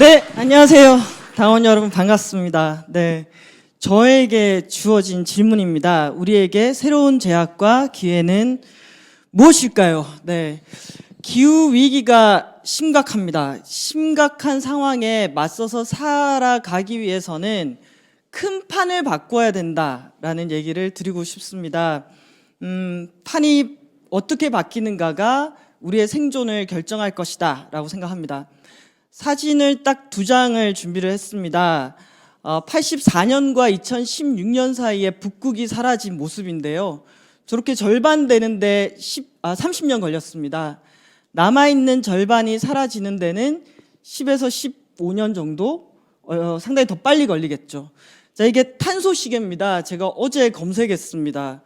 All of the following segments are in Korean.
네, 안녕하세요. 당원 여러분 반갑습니다. 네, 저에게 주어진 질문입니다. 우리에게 새로운 제약과 기회는 무엇일까요? 네, 기후 위기가 심각합니다. 심각한 상황에 맞서서 살아가기 위해서는 큰 판을 바꿔야 된다라는 얘기를 드리고 싶습니다. 판이 어떻게 바뀌는가가 우리의 생존을 결정할 것이다 라고 생각합니다. 사진을 딱 2장을 준비를 했습니다. 84년과 2016년 사이에 북극이 사라진 모습인데요. 저렇게 절반 되는데 30년 걸렸습니다. 남아있는 절반이 사라지는 데는 10에서 15년 정도? 상당히 더 빨리 걸리겠죠. 자, 이게 탄소 시계입니다. 제가 어제 검색했습니다.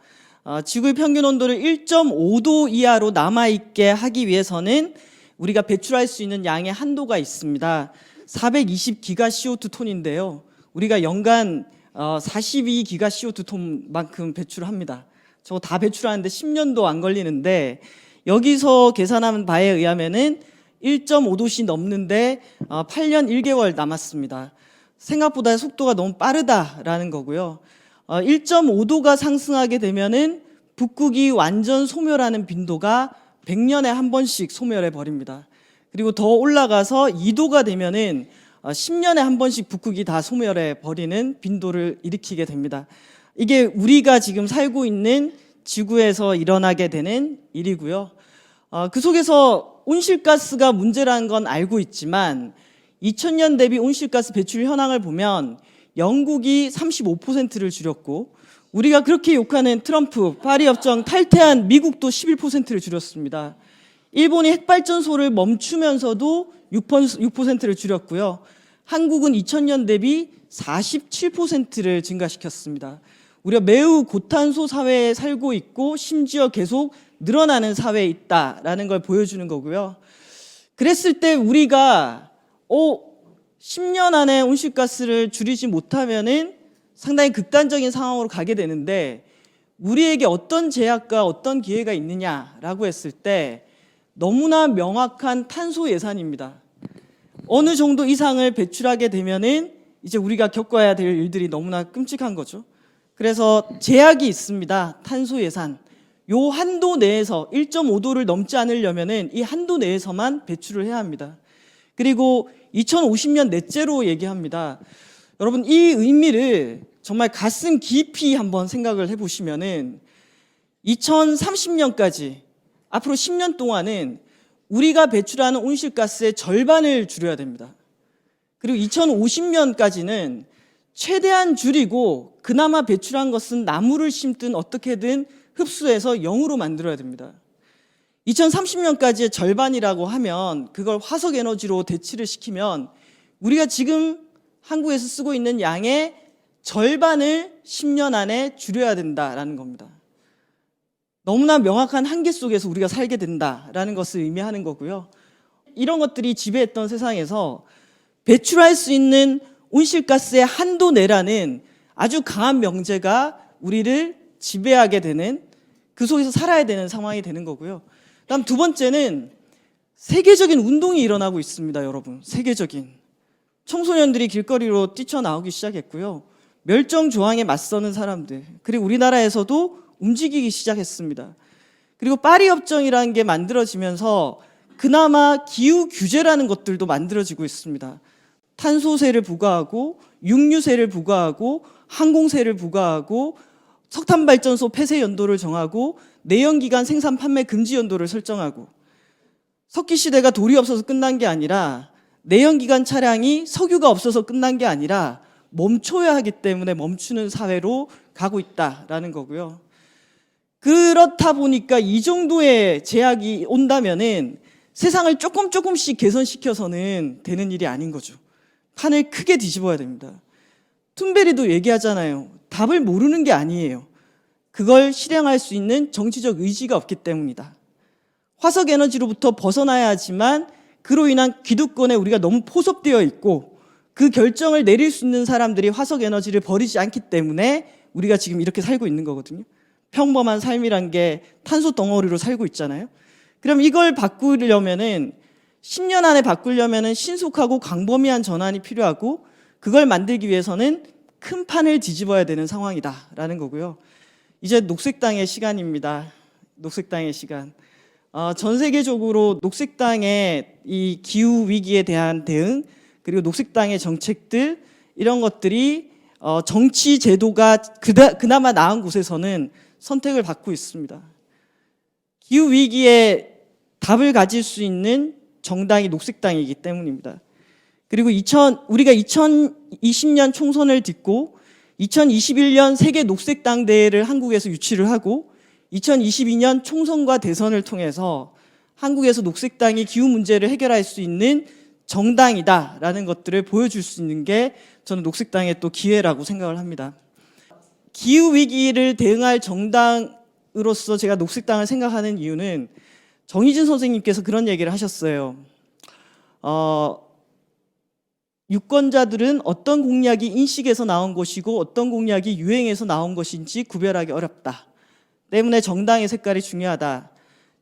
지구의 평균 온도를 1.5도 이하로 남아있게 하기 위해서는 우리가 배출할 수 있는 양의 한도가 있습니다. 420기가 CO2 톤인데요. 우리가 연간 42기가 CO2 톤만큼 배출합니다. 저거 다 배출하는데 10년도 안 걸리는데 여기서 계산한 바에 의하면은 1.5도씩 넘는데 8년 1개월 남았습니다. 생각보다 속도가 너무 빠르다라는 거고요. 1.5도가 상승하게 되면은 북극이 완전 소멸하는 빈도가 100년에 한 번씩 소멸해 버립니다. 그리고 더 올라가서 2도가 되면은 10년에 한 번씩 북극이 다 소멸해 버리는 빈도를 일으키게 됩니다. 이게 우리가 지금 살고 있는 지구에서 일어나게 되는 일이고요. 그 속에서 온실가스가 문제라는 건 알고 있지만 2000년 대비 온실가스 배출 현황을 보면 영국이 35%를 줄였고 우리가 그렇게 욕하는 트럼프, 파리 협정 탈퇴한 미국도 11%를 줄였습니다. 일본이 핵발전소를 멈추면서도 6%를 줄였고요. 한국은 2000년 대비 47%를 증가시켰습니다. 우리가 매우 고탄소 사회에 살고 있고 심지어 계속 늘어나는 사회에 있다라는 걸 보여주는 거고요. 그랬을 때 우리가 10년 안에 온실가스를 줄이지 못하면은 상당히 극단적인 상황으로 가게 되는데 우리에게 어떤 제약과 어떤 기회가 있느냐라고 했을 때 너무나 명확한 탄소 예산입니다. 어느 정도 이상을 배출하게 되면은 이제 우리가 겪어야 될 일들이 너무나 끔찍한 거죠. 그래서 제약이 있습니다. 탄소 예산. 요 한도 내에서 1.5도를 넘지 않으려면은 이 한도 내에서만 배출을 해야 합니다. 그리고 2050년 넷제로 얘기합니다. 여러분 이 의미를 정말 가슴 깊이 한번 생각을 해보시면은 2030년까지 앞으로 10년 동안은 우리가 배출하는 온실가스의 절반을 줄여야 됩니다. 그리고 2050년까지는 최대한 줄이고 그나마 배출한 것은 나무를 심든 어떻게든 흡수해서 0으로 만들어야 됩니다. 2030년까지의 절반이라고 하면 그걸 화석에너지로 대치를 시키면 우리가 지금 한국에서 쓰고 있는 양의 절반을 10년 안에 줄여야 된다라는 겁니다. 너무나 명확한 한계 속에서 우리가 살게 된다라는 것을 의미하는 거고요. 이런 것들이 지배했던 세상에서 배출할 수 있는 온실가스의 한도 내라는 아주 강한 명제가 우리를 지배하게 되는 그 속에서 살아야 되는 상황이 되는 거고요. 다음 두 번째는 세계적인 운동이 일어나고 있습니다, 여러분. 세계적인. 청소년들이 길거리로 뛰쳐나오기 시작했고요. 멸종조항에 맞서는 사람들, 그리고 우리나라에서도 움직이기 시작했습니다. 그리고 파리 협정이라는 게 만들어지면서 그나마 기후 규제라는 것들도 만들어지고 있습니다. 탄소세를 부과하고 육류세를 부과하고 항공세를 부과하고 석탄발전소 폐쇄 연도를 정하고 내연기관 생산 판매 금지 연도를 설정하고 석기시대가 돌이 없어서 끝난 게 아니라 내연기관 차량이 석유가 없어서 끝난 게 아니라 멈춰야 하기 때문에 멈추는 사회로 가고 있다라는 거고요. 그렇다 보니까 이 정도의 제약이 온다면은 세상을 조금씩 개선시켜서는 되는 일이 아닌 거죠. 판을 크게 뒤집어야 됩니다. 툰베리도 얘기하잖아요. 답을 모르는 게 아니에요. 그걸 실행할 수 있는 정치적 의지가 없기 때문이다. 화석에너지로부터 벗어나야 하지만 그로 인한 기득권에 우리가 너무 포섭되어 있고 그 결정을 내릴 수 있는 사람들이 화석에너지를 버리지 않기 때문에 우리가 지금 이렇게 살고 있는 거거든요. 평범한 삶이란 게 탄소 덩어리로 살고 있잖아요. 그럼 이걸 바꾸려면은 10년 안에 바꾸려면 신속하고 광범위한 전환이 필요하고 그걸 만들기 위해서는 큰 판을 뒤집어야 되는 상황이다라는 거고요. 이제 녹색당의 시간입니다. 녹색당의 시간. 전 세계적으로 녹색당의 이 기후 위기에 대한 대응 그리고 녹색당의 정책들 이런 것들이 정치 제도가 그나마 나은 곳에서는 선택을 받고 있습니다. 기후 위기에 답을 가질 수 있는 정당이 녹색당이기 때문입니다. 그리고 우리가 2020년 총선을 딛고 2021년 세계 녹색당 대회를 한국에서 유치를 하고 2022년 총선과 대선을 통해서 한국에서 녹색당이 기후 문제를 해결할 수 있는 정당이다라는 것들을 보여줄 수 있는 게 저는 녹색당의 또 기회라고 생각을 합니다. 기후 위기를 대응할 정당으로서 제가 녹색당을 생각하는 이유는 정의진 선생님께서 그런 얘기를 하셨어요. 유권자들은 어떤 공약이 인식에서 나온 것이고 어떤 공약이 유행에서 나온 것인지 구별하기 어렵다. 때문에 정당의 색깔이 중요하다.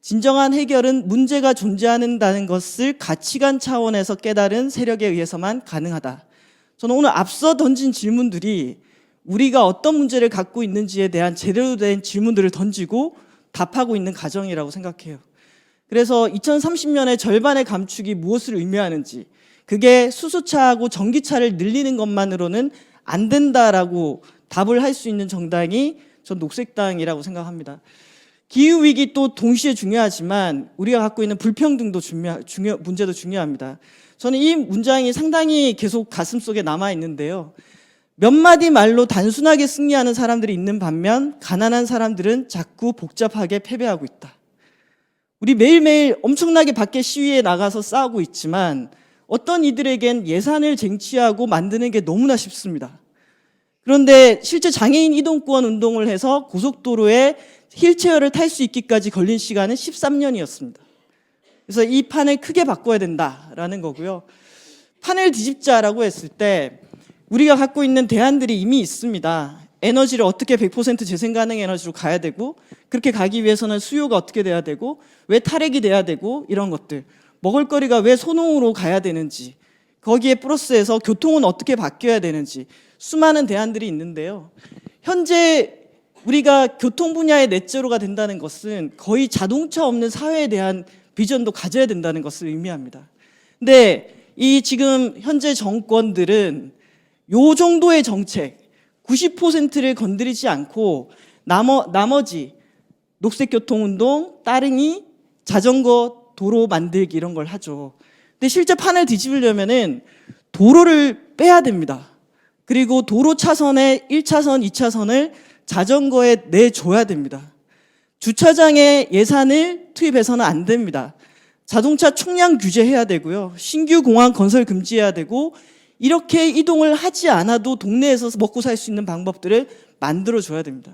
진정한 해결은 문제가 존재한다는 것을 가치관 차원에서 깨달은 세력에 의해서만 가능하다. 저는 오늘 앞서 던진 질문들이 우리가 어떤 문제를 갖고 있는지에 대한 제대로 된 질문들을 던지고 답하고 있는 과정이라고 생각해요. 그래서 2030년에 절반의 감축이 무엇을 의미하는지, 그게 수소차하고 전기차를 늘리는 것만으로는 안 된다라고 답을 할 수 있는 정당이 전 녹색당이라고 생각합니다. 기후위기 또 동시에 중요하지만 우리가 갖고 있는 불평등도 문제도 중요합니다. 저는 이 문장이 상당히 계속 가슴속에 남아있는데요. 몇 마디 말로 단순하게 승리하는 사람들이 있는 반면 가난한 사람들은 자꾸 복잡하게 패배하고 있다. 우리 매일매일 엄청나게 밖에 시위에 나가서 싸우고 있지만 어떤 이들에겐 예산을 쟁취하고 만드는 게 너무나 쉽습니다. 그런데 실제 장애인 이동권 운동을 해서 고속도로에 휠체어를 탈 수 있기까지 걸린 시간은 13년이었습니다. 그래서 이 판을 크게 바꿔야 된다라는 거고요. 판을 뒤집자라고 했을 때 우리가 갖고 있는 대안들이 이미 있습니다. 에너지를 어떻게 100% 재생 가능 에너지로 가야 되고, 그렇게 가기 위해서는 수요가 어떻게 돼야 되고, 왜 탈핵이 돼야 되고, 이런 것들. 먹을거리가 왜 소농으로 가야 되는지, 거기에 플러스해서 교통은 어떻게 바뀌어야 되는지 수많은 대안들이 있는데요. 현재 우리가 교통 분야의 넷제로가 된다는 것은 거의 자동차 없는 사회에 대한 비전도 가져야 된다는 것을 의미합니다. 근데 이 지금 현재 정권들은 요 정도의 정책 90%를 건드리지 않고 나머지 녹색교통운동, 따릉이, 자전거 도로 만들기 이런 걸 하죠. 근데 실제 판을 뒤집으려면은 도로를 빼야 됩니다. 그리고 도로 차선에 1차선, 2차선을 자전거에 내줘야 됩니다. 주차장에 예산을 투입해서는 안 됩니다. 자동차 총량 규제해야 되고요. 신규 공항 건설 금지해야 되고, 이렇게 이동을 하지 않아도 동네에서 먹고 살 수 있는 방법들을 만들어줘야 됩니다.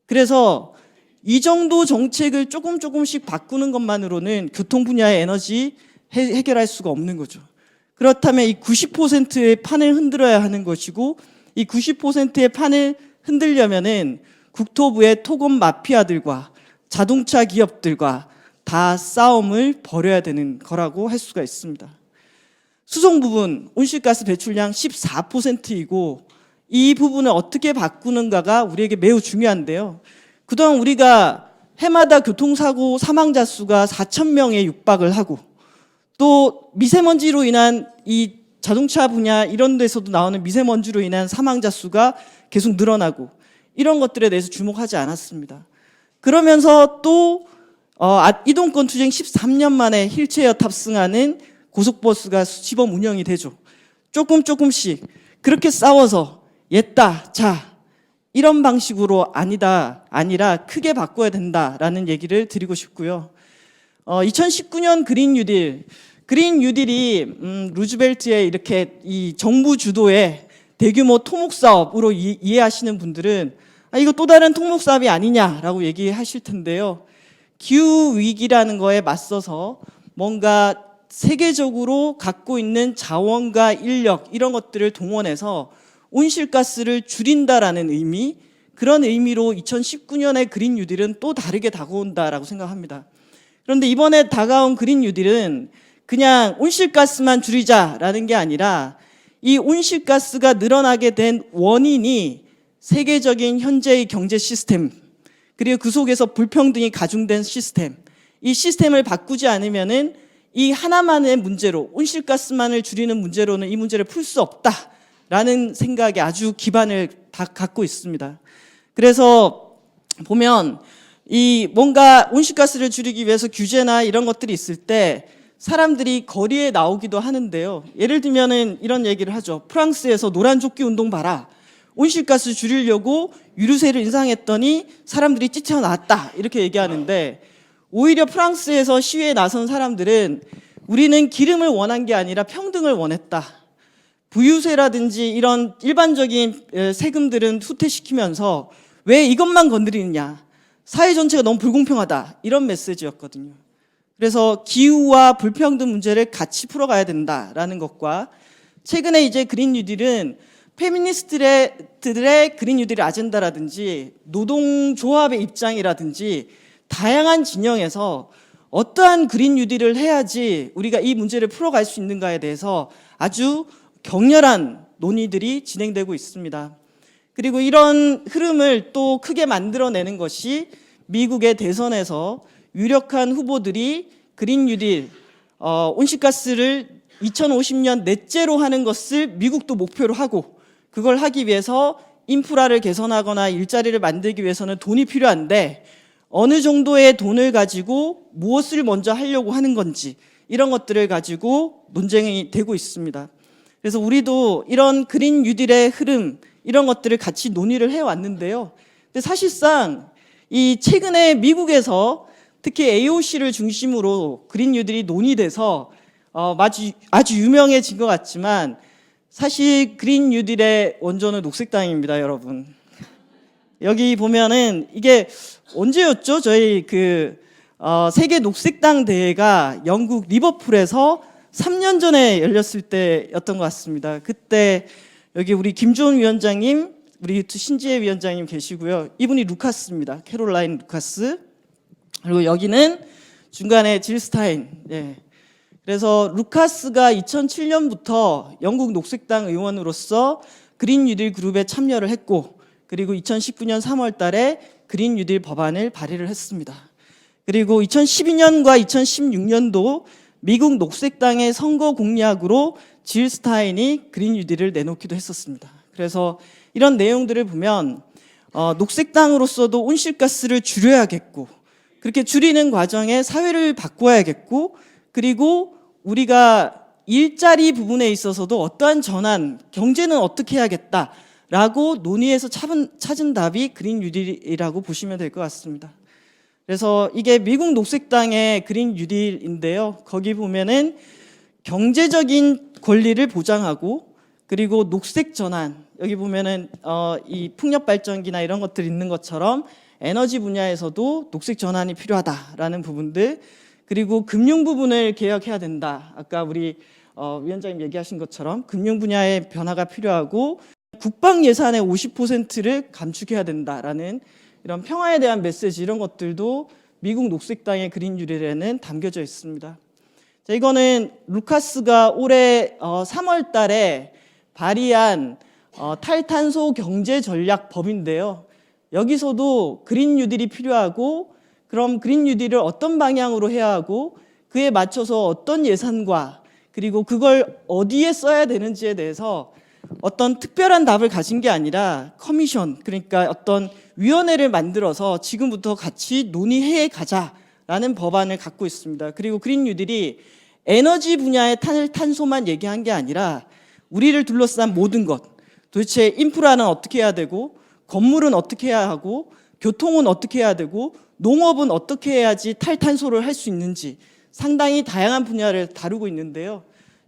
그래서 이 정도 정책을 조금씩 바꾸는 것만으로는 교통 분야의 에너지 해결할 수가 없는 거죠. 그렇다면 이 90%의 판을 흔들어야 하는 것이고, 이 90%의 판을 흔들려면은 국토부의 토건 마피아들과 자동차 기업들과 다 싸움을 벌여야 되는 거라고 할 수가 있습니다. 수송 부분, 온실가스 배출량 14%이고 이 부분을 어떻게 바꾸는가가 우리에게 매우 중요한데요. 그동안 우리가 해마다 교통사고 사망자 수가 4,000명에 육박을 하고, 또 미세먼지로 인한 이 자동차 분야 이런 데서도 나오는 미세먼지로 인한 사망자 수가 계속 늘어나고, 이런 것들에 대해서 주목하지 않았습니다. 그러면서 또 이동권 투쟁 13년 만에 휠체어 탑승하는 고속버스가 시범 운영이 되죠. 조금씩 그렇게 싸워서 옛다 자 이런 방식으로 아니라 크게 바꿔야 된다라는 얘기를 드리고 싶고요. 2019년 그린 뉴딜이 루즈벨트의 이렇게 이 정부 주도의 대규모 토목 사업으로 이해하시는 분들은 이거 또 다른 토목 사업이 아니냐라고 얘기하실 텐데요. 기후 위기라는 거에 맞서서 뭔가 세계적으로 갖고 있는 자원과 인력 이런 것들을 동원해서 온실가스를 줄인다라는 의미, 그런 의미로 2019년의 그린 뉴딜은 또 다르게 다가온다라고 생각합니다. 그런데 이번에 다가온 그린 뉴딜은 그냥 온실가스만 줄이자라는 게 아니라 이 온실가스가 늘어나게 된 원인이 세계적인 현재의 경제 시스템, 그리고 그 속에서 불평등이 가중된 시스템, 이 시스템을 바꾸지 않으면은 이 하나만의 문제로, 온실가스만을 줄이는 문제로는 이 문제를 풀 수 없다라는 생각에 아주 기반을 다 갖고 있습니다. 그래서 보면 이 뭔가 온실가스를 줄이기 위해서 규제나 이런 것들이 있을 때 사람들이 거리에 나오기도 하는데요. 예를 들면은 이런 얘기를 하죠. 프랑스에서 노란 조끼 운동 봐라. 온실가스 줄이려고 유류세를 인상했더니 사람들이 뛰쳐나왔다. 이렇게 얘기하는데, 오히려 프랑스에서 시위에 나선 사람들은 우리는 기름을 원한 게 아니라 평등을 원했다. 부유세라든지 이런 일반적인 세금들은 후퇴시키면서 왜 이것만 건드리느냐. 사회 전체가 너무 불공평하다. 이런 메시지였거든요. 그래서 기후와 불평등 문제를 같이 풀어가야 된다라는 것과, 최근에 이제 그린 뉴딜은 페미니스트들의 그린 뉴딜 아젠다라든지 노동조합의 입장이라든지 다양한 진영에서 어떠한 그린 뉴딜을 해야지 우리가 이 문제를 풀어갈 수 있는가에 대해서 아주 격렬한 논의들이 진행되고 있습니다. 그리고 이런 흐름을 또 크게 만들어내는 것이 미국의 대선에서 유력한 후보들이 그린 뉴딜, 온실가스를 2050년 넷제로 하는 것을 미국도 목표로 하고, 그걸 하기 위해서 인프라를 개선하거나 일자리를 만들기 위해서는 돈이 필요한데 어느 정도의 돈을 가지고 무엇을 먼저 하려고 하는 건지, 이런 것들을 가지고 논쟁이 되고 있습니다. 그래서 우리도 이런 그린 뉴딜의 흐름, 이런 것들을 같이 논의를 해왔는데요. 근데 사실상 이 최근에 미국에서 특히 AOC를 중심으로 그린 뉴딜이 논의돼서 아주 유명해진 것 같지만, 사실 그린 뉴딜의 원조는 녹색당입니다, 여러분. 여기 보면은 이게 언제였죠? 저희 세계 녹색당 대회가 영국 리버풀에서 3년 전에 열렸을 때였던 것 같습니다. 그때 여기 우리 김주원 위원장님, 우리 신지혜 위원장님 계시고요. 이분이 루카스입니다. 캐롤라인 루카스. 그리고 여기는 중간에 질 스타인. 네. 그래서 루카스가 2007년부터 영국 녹색당 의원으로서 그린 뉴딜 그룹에 참여를 했고, 그리고 2019년 3월 달에 그린 뉴딜 법안을 발의를 했습니다. 그리고 2012년과 2016년도 미국 녹색당의 선거 공약으로 질 스타인이 그린 뉴딜을 내놓기도 했었습니다. 그래서 이런 내용들을 보면 녹색당으로서도 온실가스를 줄여야겠고, 그렇게 줄이는 과정에 사회를 바꿔야겠고, 그리고 우리가 일자리 부분에 있어서도 어떠한 전환, 경제는 어떻게 해야겠다라고 논의해서 찾은 답이 그린 뉴딜이라고 보시면 될 것 같습니다. 그래서 이게 미국 녹색당의 그린 뉴딜인데요. 거기 보면은 경제적인 권리를 보장하고, 그리고 녹색 전환, 여기 보면은 이 풍력 발전기나 이런 것들이 있는 것처럼 에너지 분야에서도 녹색 전환이 필요하다라는 부분들, 그리고 금융 부분을 개혁해야 된다. 아까 우리 위원장님 얘기하신 것처럼 금융 분야의 변화가 필요하고, 국방 예산의 50%를 감축해야 된다라는 이런 평화에 대한 메시지, 이런 것들도 미국 녹색당의 그린 뉴딜에는 담겨져 있습니다. 자, 이거는 루카스가 올해 3월 달에 발의한 탈탄소 경제 전략 법인데요. 여기서도 그린 뉴딜이 필요하고, 그럼 그린 뉴딜을 어떤 방향으로 해야 하고, 그에 맞춰서 어떤 예산과, 그리고 그걸 어디에 써야 되는지에 대해서 어떤 특별한 답을 가진 게 아니라 커미션, 그러니까 어떤 위원회를 만들어서 지금부터 같이 논의해 가자라는 법안을 갖고 있습니다. 그리고 그린 뉴딜이 에너지 분야의 탄소만 얘기한 게 아니라 우리를 둘러싼 모든 것, 도대체 인프라는 어떻게 해야 되고, 건물은 어떻게 해야 하고, 교통은 어떻게 해야 되고, 농업은 어떻게 해야지 탈탄소를 할 수 있는지 상당히 다양한 분야를 다루고 있는데요.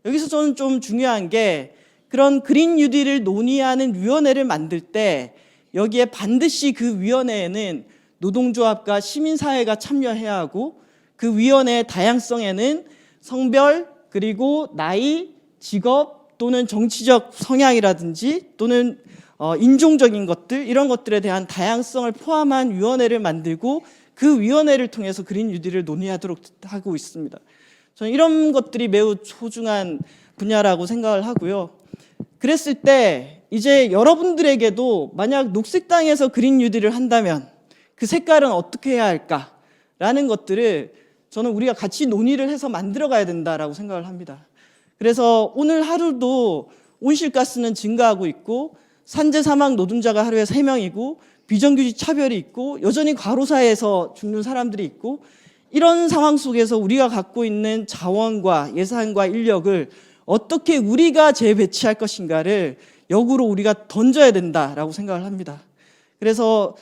여기서 저는 좀 중요한 게, 그런 그린 뉴딜을 논의하는 위원회를 만들 때 여기에 반드시 그 위원회에는 노동조합과 시민사회가 참여해야 하고, 그 위원회의 다양성에는 성별, 그리고 나이, 직업 또는 정치적 성향이라든지 또는 인종적인 것들, 이런 것들에 대한 다양성을 포함한 위원회를 만들고, 그 위원회를 통해서 그린 뉴딜을 논의하도록 하고 있습니다. 저는 이런 것들이 매우 소중한 분야라고 생각을 하고요. 그랬을 때 이제 여러분들에게도 만약 녹색당에서 그린 뉴딜을 한다면 그 색깔은 어떻게 해야 할까라는 것들을 저는 우리가 같이 논의를 해서 만들어가야 된다라고 생각을 합니다. 그래서 오늘 하루도 온실가스는 증가하고 있고 산재 사망 노동자가 하루에 3명이고 비정규직 차별이 있고 여전히 과로사에서 죽는 사람들이 있고 이런 상황 속에서 우리가 갖고 있는 자원과 예산과 인력을 어떻게 우리가 재배치할 것인가를 역으로 우리가 던져야 된다라고 생각을 합니다. 그래서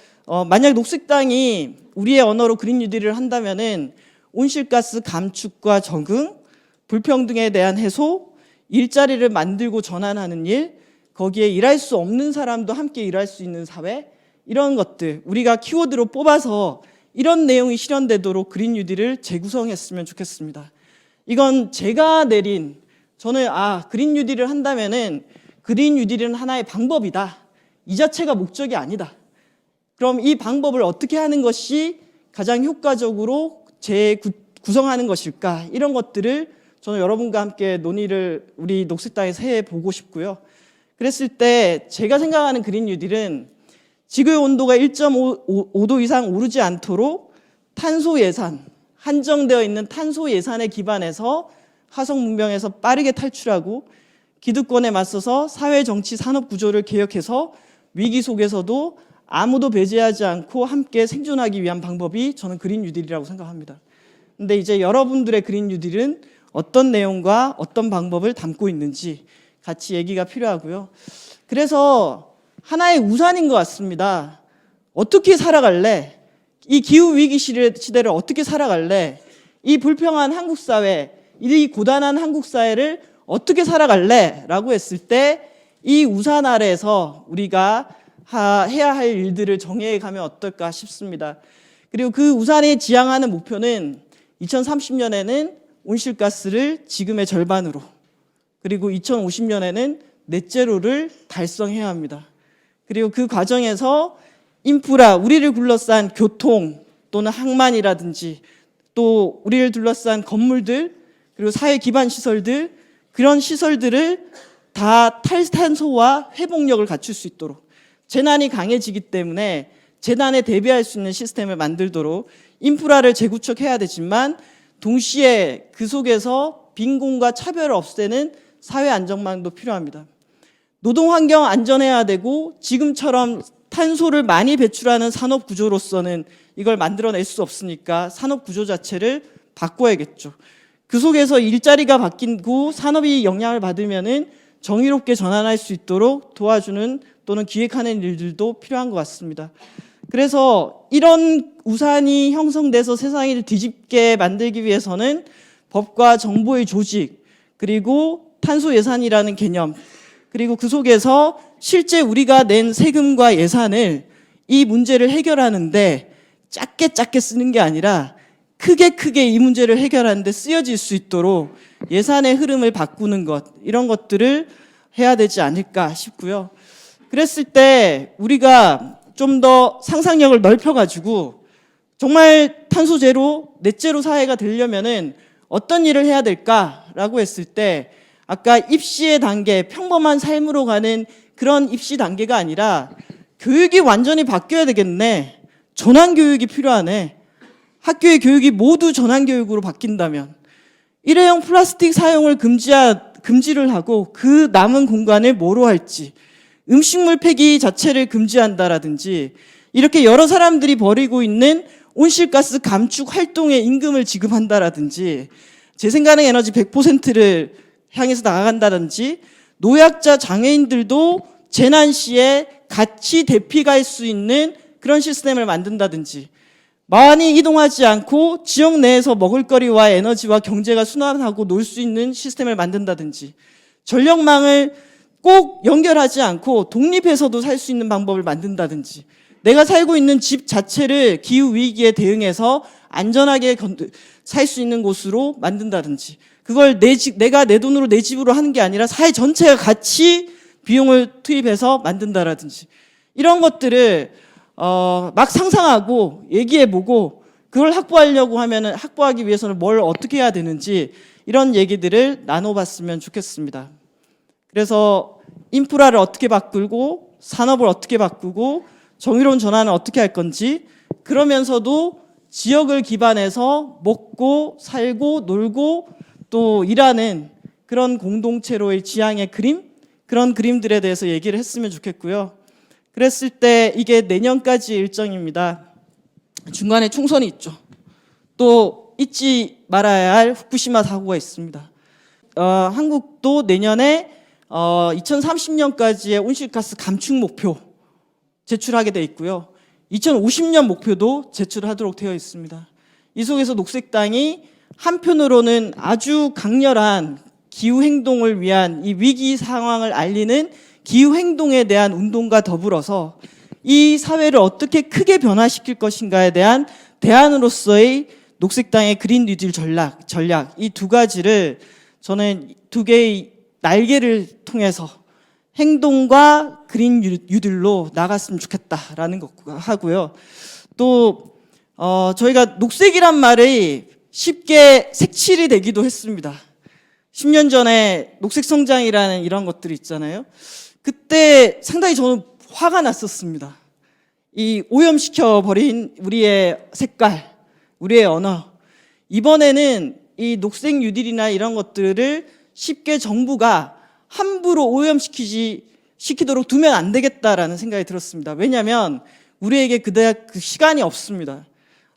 만약 녹색당이 우리의 언어로 그린 뉴딜을 한다면은 온실가스 감축과 적응, 불평등에 대한 해소, 일자리를 만들고 전환하는 일, 거기에 일할 수 없는 사람도 함께 일할 수 있는 사회, 이런 것들 우리가 키워드로 뽑아서 이런 내용이 실현되도록 그린 뉴딜을 재구성했으면 좋겠습니다. 이건 제가 내린, 저는 그린 뉴딜을 한다면은 그린 뉴딜은 하나의 방법이다. 이 자체가 목적이 아니다. 그럼 이 방법을 어떻게 하는 것이 가장 효과적으로 재구성하는 것일까? 이런 것들을 저는 여러분과 함께 논의를 우리 녹색당에서 해보고 싶고요. 그랬을 때 제가 생각하는 그린 뉴딜은 지구의 온도가 1.5도 이상 오르지 않도록 탄소 예산, 한정되어 있는 탄소 예산에 기반해서 화성 문명에서 빠르게 탈출하고 기득권에 맞서서 사회, 정치, 산업 구조를 개혁해서 위기 속에서도 아무도 배제하지 않고 함께 생존하기 위한 방법이 저는 그린 뉴딜이라고 생각합니다. 근데 이제 여러분들의 그린 뉴딜은 어떤 내용과 어떤 방법을 담고 있는지 같이 얘기가 필요하고요. 그래서 하나의 우산인 것 같습니다. 어떻게 살아갈래? 이 기후위기 시대를 어떻게 살아갈래? 이 불평한 한국 사회, 이 고단한 한국 사회를 어떻게 살아갈래? 라고 했을 때 이 우산 아래에서 우리가 해야 할 일들을 정해 가면 어떨까 싶습니다. 그리고 그 우산이 지향하는 목표는 2030년에는 온실가스를 지금의 절반으로, 그리고 2050년에는 넷제로를 달성해야 합니다. 그리고 그 과정에서 인프라, 우리를 둘러싼 교통 또는 항만이라든지 또 우리를 둘러싼 건물들, 그리고 사회 기반 시설들, 그런 시설들을 다 탈탄소와 회복력을 갖출 수 있도록, 재난이 강해지기 때문에 재난에 대비할 수 있는 시스템을 만들도록 인프라를 재구축해야 되지만 동시에 그 속에서 빈곤과 차별을 없애는 사회 안정망도 필요합니다. 노동 환경 안전해야 되고 지금처럼 탄소를 많이 배출하는 산업 구조로서는 이걸 만들어낼 수 없으니까 산업 구조 자체를 바꿔야겠죠. 그 속에서 일자리가 바뀌고 산업이 영향을 받으면은 정의롭게 전환할 수 있도록 도와주는 또는 기획하는 일들도 필요한 것 같습니다. 그래서 이런 우산이 형성돼서 세상을 뒤집게 만들기 위해서는 법과 정보의 조직, 그리고 탄소 예산이라는 개념, 그리고 그 속에서 실제 우리가 낸 세금과 예산을 이 문제를 해결하는데 작게 쓰는 게 아니라 크게 이 문제를 해결하는데 쓰여질 수 있도록 예산의 흐름을 바꾸는 것, 이런 것들을 해야 되지 않을까 싶고요. 그랬을 때 우리가 좀 더 상상력을 넓혀가지고 정말 탄소 제로, 넷제로 사회가 되려면은 어떤 일을 해야 될까라고 했을 때 아까 입시의 단계, 평범한 삶으로 가는 그런 입시 단계가 아니라 교육이 완전히 바뀌어야 되겠네. 전환교육이 필요하네. 학교의 교육이 모두 전환교육으로 바뀐다면 일회용 플라스틱 사용을 금지를 하고 그 남은 공간을 뭐로 할지, 음식물 폐기 자체를 금지한다라든지 이렇게 여러 사람들이 벌이고 있는 온실가스 감축 활동에 임금을 지급한다라든지 재생가능 에너지 100%를 향해서 나아간다든지 노약자 장애인들도 재난 시에 같이 대피갈 수 있는 그런 시스템을 만든다든지 많이 이동하지 않고 지역 내에서 먹을거리와 에너지와 경제가 순환하고 놀 수 있는 시스템을 만든다든지 전력망을 꼭 연결하지 않고 독립해서도 살 수 있는 방법을 만든다든지 내가 살고 있는 집 자체를 기후위기에 대응해서 안전하게 살 수 있는 곳으로 만든다든지 그걸 내가 내 돈으로 내 집으로 하는 게 아니라 사회 전체가 같이 비용을 투입해서 만든다라든지 이런 것들을 막 상상하고 얘기해보고 그걸 확보하려고 하면은 확보하기 위해서는 뭘 어떻게 해야 되는지 이런 얘기들을 나눠봤으면 좋겠습니다. 그래서 인프라를 어떻게 바꾸고 산업을 어떻게 바꾸고 정의로운 전환을 어떻게 할 건지, 그러면서도 지역을 기반해서 먹고 살고 놀고 또 일하는 그런 공동체로의 지향의 그림, 그런 그림들에 대해서 얘기를 했으면 좋겠고요. 그랬을 때 이게 내년까지 일정입니다. 중간에 총선이 있죠. 또 잊지 말아야 할 후쿠시마 사고가 있습니다. 한국도 내년에 2030년까지의 온실가스 감축 목표 제출하게 돼 있고요. 2050년 목표도 제출하도록 되어 있습니다. 이 속에서 녹색당이 한편으로는 아주 강렬한 기후행동을 위한 이 위기 상황을 알리는 기후행동에 대한 운동과 더불어서 이 사회를 어떻게 크게 변화시킬 것인가에 대한 대안으로서의 녹색당의 그린 뉴딜 전략, 이 두 가지를 저는 두 개의 날개를 통해서 행동과 그린 뉴딜로 나갔으면 좋겠다라는 것 하고요. 또 저희가 녹색이란 말이 쉽게 색칠이 되기도 했습니다. 10년 전에 녹색 성장이라는 이런 것들이 있잖아요. 그때 상당히 저는 화가 났었습니다. 이 오염시켜버린 우리의 색깔, 우리의 언어. 이번에는 이 녹색 뉴딜이나 이런 것들을 쉽게 정부가 함부로 오염시키도록 두면 안 되겠다라는 생각이 들었습니다. 왜냐하면 우리에게 그 시간이 없습니다.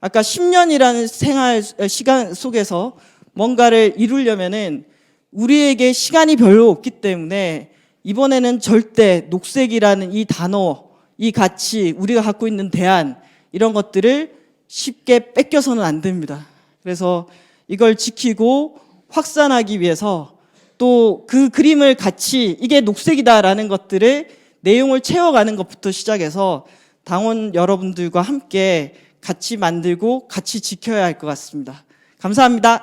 아까 10년이라는 생활 시간 속에서 뭔가를 이루려면은 우리에게 시간이 별로 없기 때문에 이번에는 절대 녹색이라는 이 단어, 이 가치, 우리가 갖고 있는 대안, 이런 것들을 쉽게 뺏겨서는 안 됩니다. 그래서 이걸 지키고 확산하기 위해서 또 그 그림을 같이 이게 녹색이다라는 것들을 내용을 채워가는 것부터 시작해서 당원 여러분들과 함께 같이 만들고 같이 지켜야 할 것 같습니다. 감사합니다.